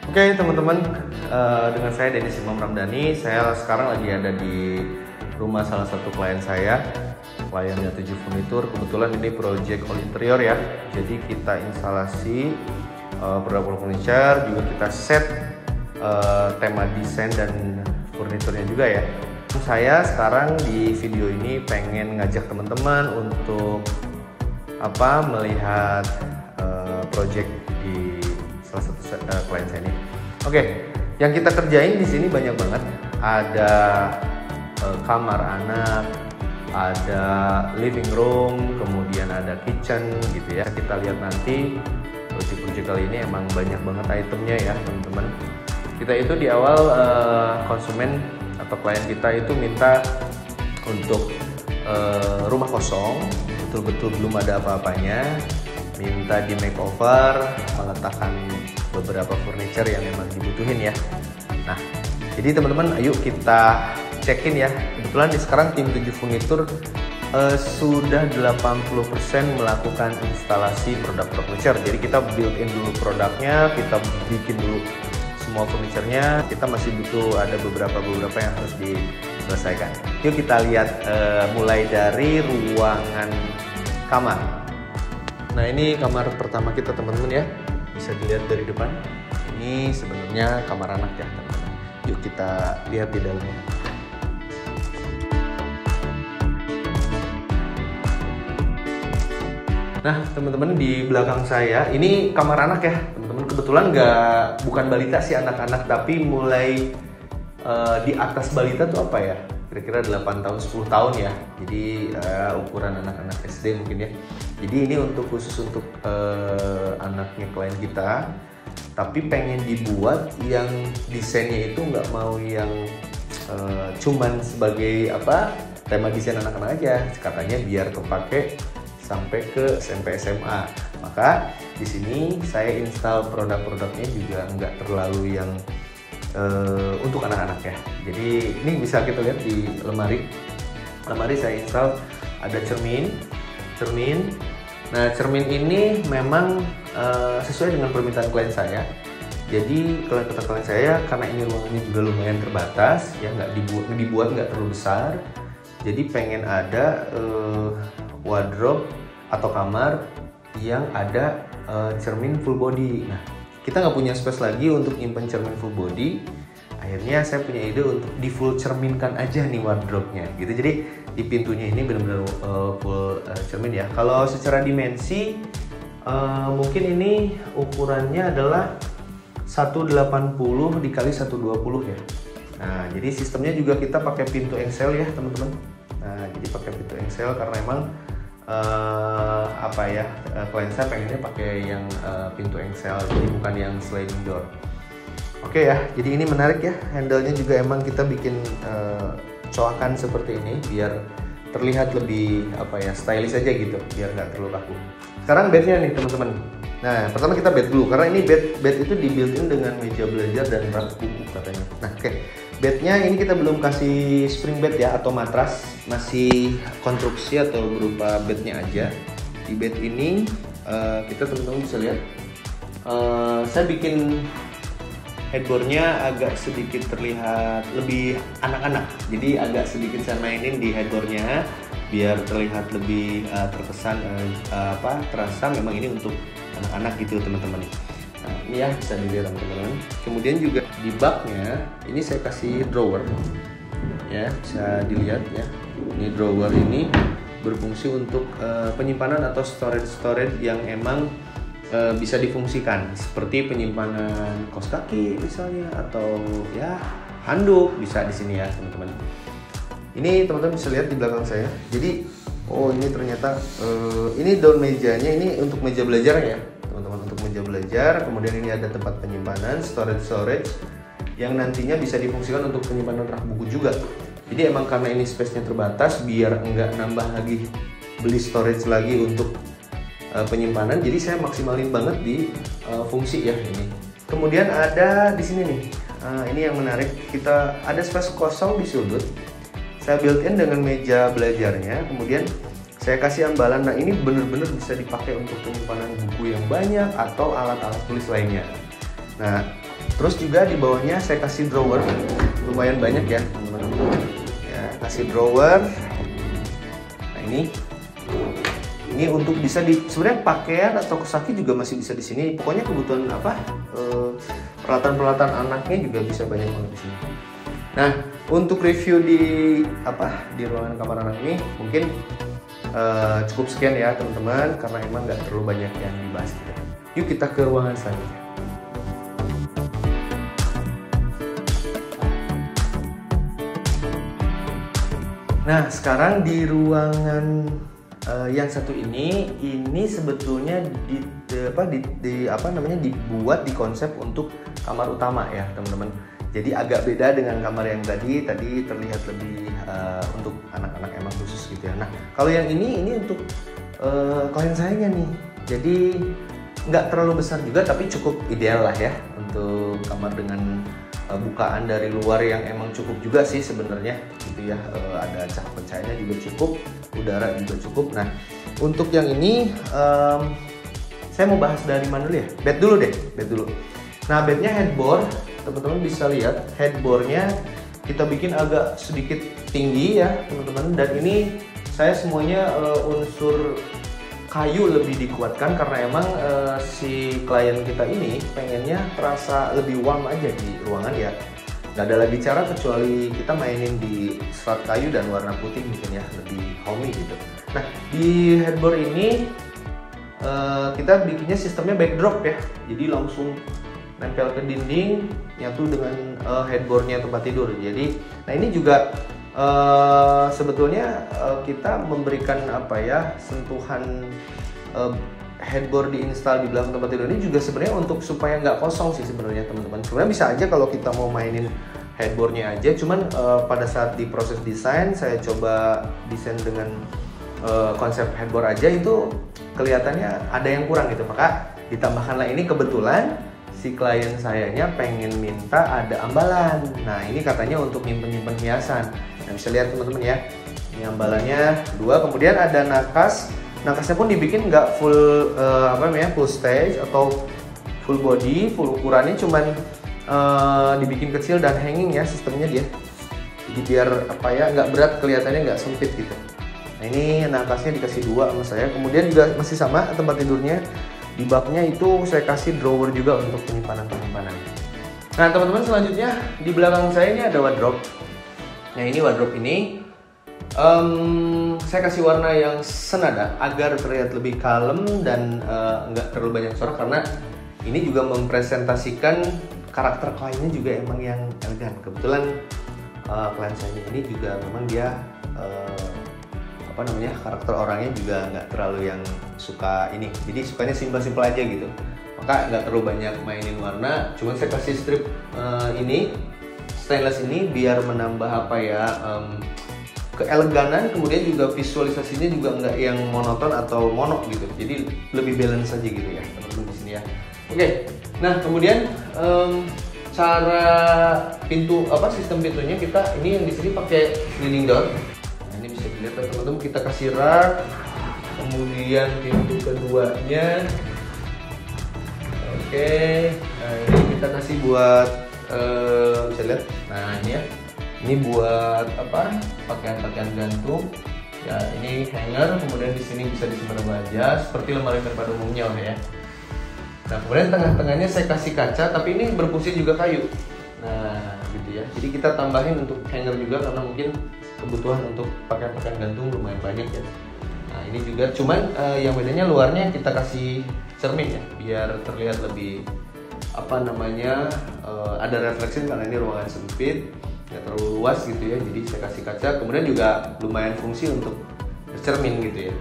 Oke teman-teman, dengan saya Dennis Imam Ramdhani. Saya sekarang lagi ada di rumah salah satu klien saya, kliennya 7 Furnitur. Kebetulan ini project all interior ya. Jadi kita instalasi produk furniture, juga kita set tema desain dan furniturnya juga ya. Saya sekarang di video ini pengen ngajak teman-teman untuk melihat project di salah satu klien saya ini. Oke, yang kita kerjain di sini banyak banget. Ada kamar anak, ada living room, kemudian ada kitchen gitu ya. Kita lihat nanti project-project kali ini emang banyak banget itemnya ya teman-teman. Kita itu di awal konsumen atau klien kita itu minta untuk rumah kosong, betul-betul belum ada apa-apanya, minta di makeover, meletakkan beberapa furniture yang memang dibutuhin ya. Nah, jadi teman-teman ayo kita cekin ya. Kebetulan di sekarang tim 7 Furnitur sudah 80% melakukan instalasi produk furniture. Jadi kita build in dulu produknya, kita bikin dulu semua furniturnya. Kita masih butuh ada beberapa yang harus diselesaikan. Yuk kita lihat mulai dari ruangan kamar. Nah, ini kamar pertama kita teman-teman ya, bisa dilihat dari depan. Ini sebenarnya kamar anak ya teman-teman. Yuk kita lihat di dalamnya. Nah teman-teman, di belakang saya ini kamar anak ya teman-teman. Kebetulan bukan balita sih anak-anak, tapi mulai di atas balita tuh apa ya, kira-kira 8 tahun 10 tahun ya. Jadi ukuran anak-anak SD mungkin ya. Jadi ini khusus untuk anaknya klien kita, tapi pengen dibuat yang desainnya itu nggak mau yang cuman sebagai tema desain anak-anak aja. Katanya biar kepake sampai ke SMP SMA. Maka di sini saya install produk-produknya juga nggak terlalu yang untuk anak-anak ya. Jadi ini bisa kita lihat di lemari saya install ada cermin. Nah, cermin ini memang sesuai dengan permintaan klien saya. Jadi klien saya, karena ini ruangannya juga lumayan terbatas ya, nggak dibuat terlalu besar. Jadi pengen ada wardrobe atau kamar yang ada cermin full body. Nah, kita nggak punya space lagi untuk nyimpen cermin full body. Akhirnya saya punya ide untuk di full cerminkan aja nih wardrobe-nya gitu. Jadi di pintunya ini benar-benar full cermin ya. Kalau secara dimensi mungkin ini ukurannya adalah 180 dikali 120 ya. Nah, jadi sistemnya juga kita pakai pintu engsel ya teman-teman. Nah, jadi pakai pintu engsel karena emang klien saya pengennya pakai yang pintu engsel, jadi bukan yang sliding door. Oke ya, jadi ini menarik ya, handle-nya juga emang kita bikin coakan seperti ini biar terlihat lebih stylish aja gitu, biar nggak terlalu kaku. Sekarang bednya nih teman-teman. Nah, pertama kita bed dulu, karena ini bed itu di built-in dengan meja belajar dan rak buku katanya. Nah, oke. Bednya ini kita belum kasih spring bed ya atau matras, masih konstruksi atau berupa bednya aja. Di bed ini kita teman-teman bisa lihat, saya bikin headboardnya agak sedikit terlihat lebih anak-anak. Jadi agak sedikit saya mainin di headboardnya biar terlihat lebih terkesan terasa memang ini untuk anak-anak gitu teman-teman. Nah, ini ya bisa dilihat teman-teman. Kemudian juga di baknya ini saya kasih drawer ya, bisa dilihat ya. Ini drawer ini berfungsi untuk penyimpanan atau storage yang emang bisa difungsikan, seperti penyimpanan kaos kaki misalnya, atau ya handuk bisa di sini ya teman-teman. Ini teman-teman bisa lihat di belakang saya. Jadi ini ternyata ini daun mejanya ini untuk meja belajar ya teman-teman, untuk meja belajar. Kemudian ini ada tempat penyimpanan storage yang nantinya bisa difungsikan untuk penyimpanan rak buku juga. Jadi emang karena ini space-nya terbatas, biar enggak nambah lagi beli storage lagi untuk penyimpanan, jadi saya maksimalin banget di fungsi ya ini. Kemudian ada di sini nih, ini yang menarik, kita ada space kosong di sudut. Saya built-in dengan meja belajarnya, kemudian saya kasih ambalan. Nah, ini bener-bener bisa dipakai untuk penyimpanan buku yang banyak atau alat-alat tulis lainnya. Nah, Terus juga di bawahnya saya kasih drawer, lumayan banyak ya teman-teman. Ya, kasih drawer. Nah ini untuk bisa sebenarnya pakaian atau kosaki juga masih bisa di sini. Pokoknya kebutuhan peralatan-peralatan anaknya juga bisa banyak banget di sini. Nah, untuk review di ruangan kamar anak ini mungkin cukup sekian ya teman-teman, karena emang nggak terlalu banyak yang dibahas gitu. Yuk kita ke ruangan selanjutnya. Nah, sekarang di ruangan yang satu ini sebetulnya dibuat di konsep untuk kamar utama ya teman-teman. Jadi agak beda dengan kamar yang tadi terlihat lebih untuk anak-anak emang khusus gitu ya. Nah, kalau yang ini untuk klien sayanya nih. Jadi nggak terlalu besar juga, tapi cukup ideal lah ya untuk kamar dengan bukaan dari luar yang emang cukup juga sih sebenarnya gitu ya. Ada cahaya pencahayanya juga cukup, udara juga cukup. Nah, untuk yang ini saya mau bahas dari mana dulu ya? Bed dulu. Nah, bednya headboard, teman-teman bisa lihat headboardnya kita bikin agak sedikit tinggi ya teman-teman. Dan ini saya semuanya unsur kayu lebih dikuatkan karena emang si klien kita ini pengennya terasa lebih warm aja di ruangan ya. Nggak ada lagi cara kecuali kita mainin di serat kayu dan warna putih mungkin ya, lebih homey gitu. Nah, di headboard ini kita bikinnya sistemnya backdrop ya, jadi langsung nempel ke dinding nyatu dengan headboardnya tempat tidur. Jadi, nah ini juga sebetulnya kita memberikan sentuhan headboard diinstal di belakang tempat tidur ini juga sebenarnya untuk supaya nggak kosong sih sebenarnya teman-teman. Sebenarnya bisa aja kalau kita mau mainin headboardnya aja, cuman pada saat di proses desain saya coba desain dengan konsep headboard aja, itu kelihatannya ada yang kurang gitu, maka ditambahkanlah ini. Kebetulan si klien sayanya pengen minta ada ambalan. Nah, ini katanya untuk nyimpen hiasan. Nah, bisa lihat teman-teman ya, ini ambalannya 2, kemudian ada nakas. Nakasnya pun dibikin nggak full full stage atau full body, full ukurannya, cuman dibikin kecil dan hanging ya sistemnya dia. Jadi biar nggak berat, kelihatannya nggak sempit gitu. Nah, ini nakasnya dikasih 2 sama saya. Kemudian juga masih sama tempat tidurnya. Di baknya itu saya kasih drawer juga untuk penyimpanan. Nah teman-teman, selanjutnya di belakang saya ini ada wardrobe. Nah ini wardrobe ini saya kasih warna yang senada agar terlihat lebih kalem dan nggak terlalu banyak suara, karena ini juga mempresentasikan karakter kliennya juga emang yang elegan. Kebetulan klien saya ini juga memang dia karakter orangnya juga nggak terlalu yang suka ini, jadi sukanya simpel-simpel aja gitu, maka nggak terlalu banyak mainin warna. Cuman saya kasih strip ini stainless ini biar menambah keeleganan, kemudian juga visualisasinya juga nggak yang monoton atau mono gitu, jadi lebih balance aja gitu ya teman-teman di sini ya. Oke, nah kemudian cara sistem pintunya kita ini yang di sini pakai sliding door. Ini bisa dilihat teman-teman, kita kasih rak, kemudian pintu keduanya. Oke, nah ini kita kasih buat bisa lihat. Nah ini ya, ini buat pakaian gantung. Ya ini hanger, kemudian di sini bisa disimpan aja seperti lemari pada umumnya ya. Nah kemudian tengah-tengahnya saya kasih kaca, tapi ini berfungsi juga kayu. Nah gitu ya, jadi kita tambahin untuk hanger juga karena mungkin kebutuhan untuk pakaian gantung lumayan banyak ya. Nah ini juga, cuman yang bedanya luarnya kita kasih cermin ya, biar terlihat lebih ada refleksi karena ini ruangan sempit, nggak terlalu luas gitu ya. Jadi saya kasih kaca, kemudian juga lumayan fungsi untuk bercermin gitu ya.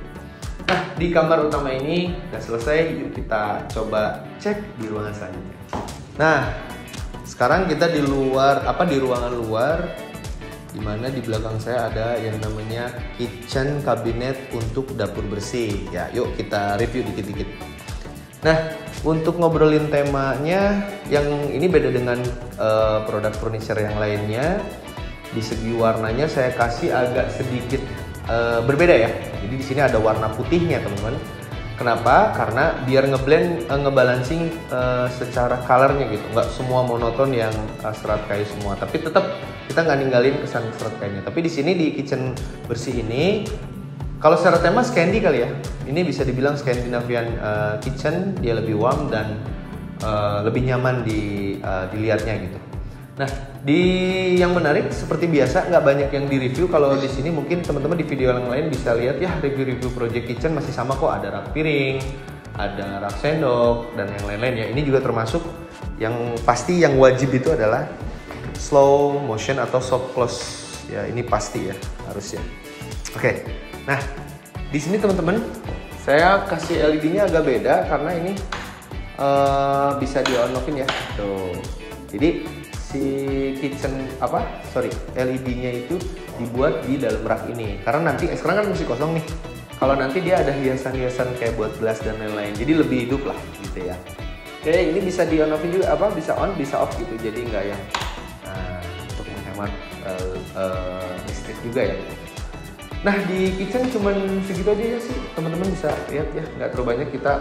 Nah di kamar utama ini udah selesai, yuk kita coba cek di ruangan selanjutnya. Nah sekarang kita di ruangan luar, dimana di belakang saya ada yang namanya kitchen cabinet untuk dapur bersih ya. Yuk kita review dikit-dikit. Nah untuk ngobrolin temanya, yang ini beda dengan produk furniture yang lainnya. Di segi warnanya saya kasih agak sedikit berbeda ya. Jadi di sini ada warna putihnya teman-teman. Kenapa? Karena biar ngeblend, ngebalancing secara colornya gitu. Nggak semua monoton yang serat kayu semua. Tapi tetap kita nggak ninggalin kesan serat kayunya. Tapi di sini di kitchen bersih ini, kalau secara tema Scandi kali ya. Ini bisa dibilang Scandinavian kitchen. Dia lebih warm dan lebih nyaman dilihatnya gitu. Nah, yang menarik seperti biasa nggak banyak yang di-review. Kalau di sini mungkin teman-teman di video yang lain bisa lihat ya, review-review project kitchen masih sama kok. Ada rak piring, ada rak sendok, dan yang lain-lain ya. Ini juga termasuk yang pasti yang wajib itu adalah slow motion atau soft close. Ya, ini pasti ya, harus ya. Oke. Nah, di sini teman-teman saya kasih LED-nya agak beda karena ini bisa di-on-off-in ya. Tuh. Jadi si LED-nya itu dibuat di dalam rak ini karena nanti sekarang kan masih kosong nih. Kalau nanti dia ada hiasan-hiasan kayak buat gelas dan lain-lain, jadi lebih hidup lah gitu ya. Oke, ini bisa di on off juga, bisa on bisa off gitu, jadi nggak yang untuk menghemat listrik juga ya. Nah, di kitchen cuman segitu aja ya sih, teman-teman bisa lihat ya, nggak terlalu banyak. Kita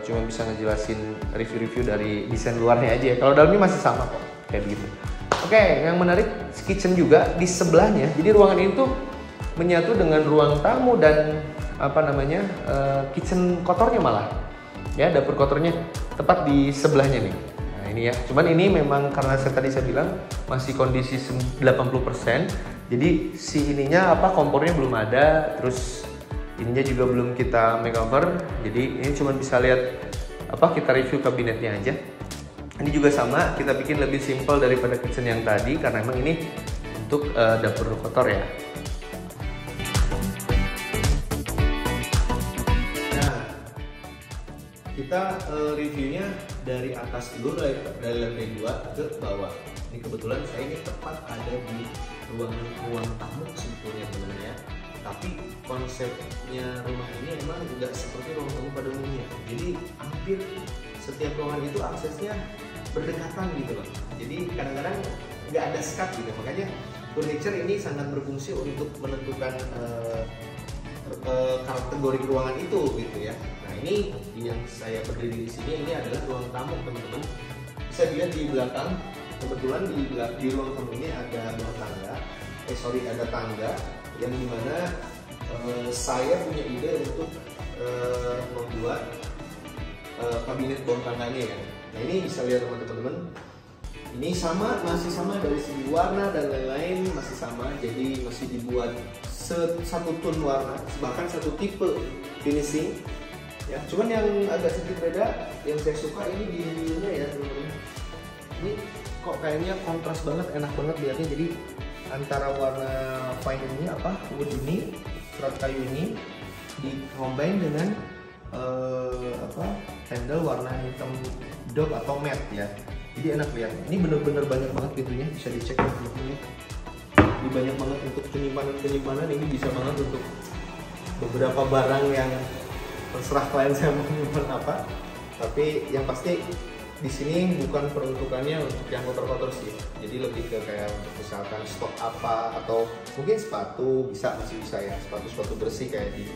cuma bisa ngejelasin review-review dari desain luarnya aja ya. Kalau dalamnya masih sama kok, kayak begitu. Oke, yang menarik kitchen juga di sebelahnya. Jadi ruangan ini tuh menyatu dengan ruang tamu dan kitchen kotornya malah. Ya, dapur kotornya tepat di sebelahnya nih. Nah, ini ya. Cuman ini memang karena tadi saya bilang masih kondisi 80%. Jadi si ininya kompornya belum ada, terus ininya juga belum kita makeover, jadi ini cuma bisa lihat kita review kabinetnya aja. Ini juga sama, kita bikin lebih simple daripada kitchen yang tadi karena emang ini untuk dapur kotor ya. Nah, kita reviewnya dari atas dulu, dari lantai 2 ke bawah. Ini kebetulan saya ini tepat ada di ruang tamu sebetulnya teman-teman ya. Tapi konsepnya rumah ini emang tidak seperti ruang tamu pada umumnya. Jadi hampir setiap ruangan itu aksesnya berdekatan gitu loh. Jadi kadang-kadang nggak ada sekat gitu. Makanya furniture ini sangat berfungsi untuk menentukan kategori ruangan itu gitu ya. Nah, ini yang saya berdiri di sini, ini adalah ruang tamu teman-teman. Bisa dilihat di belakang. Kebetulan di ruang tamu ini ada ada tangga yang dimana saya punya ide untuk membuat kabinet bawah tangganya ya. Nah, ini bisa lihat teman-teman, ini masih sama dari segi warna dan lain-lain masih sama, jadi masih dibuat satu tone warna, bahkan satu tipe finishing ya. Cuman yang agak sedikit beda yang saya suka ini di hillnya ya teman-teman. Ini kok kayaknya kontras banget, enak banget lihatnya. Jadi antara warna fine ini wood ini, serat kayu ini di-combine dengan handle warna hitam dog atau matte ya. Jadi enak lihat. Ini bener-bener banyak banget pintunya, bisa dicek pintunya. Ini banyak banget untuk penyimpanan. Ini bisa banget untuk beberapa barang yang terserah klien saya mau menyimpan apa. Tapi yang pasti di sini bukan peruntukannya untuk yang kotor-kotor sih. Jadi lebih ke kayak misalkan stok apa, atau mungkin sepatu masih bisa ya, sepatu bersih kayak di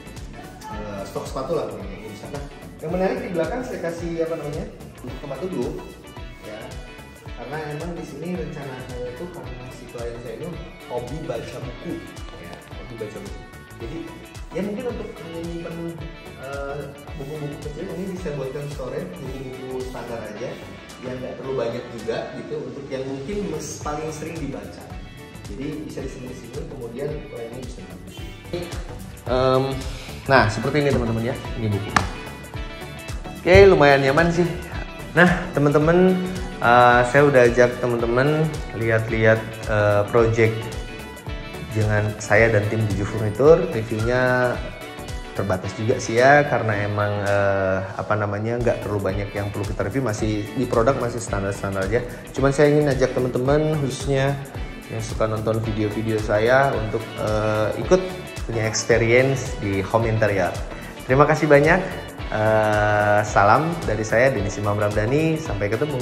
stok sepatu lah ini bisa. Nah, yang menarik di belakang saya kasih tempat duduk ya. Karena emang di sini rencana saya itu karena si klien saya ini hobi baca buku ya, Jadi ya mungkin untuk menyimpan buku-buku kecil ini bisa buatkan storage, buku-buku standar aja yang nggak terlalu banyak juga gitu, untuk yang mungkin paling sering dibaca. Jadi bisa disimpan, kemudian kliennya bisa bagus. Nah, seperti ini teman-teman ya, ini buku. Oke, lumayan nyaman sih. Nah, teman-teman, saya udah ajak teman-teman lihat-lihat project dengan saya dan tim 7 Furniture. Reviewnya terbatas juga sih ya, karena emang nggak terlalu banyak yang perlu kita review, masih di produk masih standar-standar aja. Cuman saya ingin ajak teman-teman khususnya yang suka nonton video-video saya untuk ikut punya experience di home interior. Terima kasih banyak. Salam dari saya Dennis Imam Ramdhani, sampai ketemu.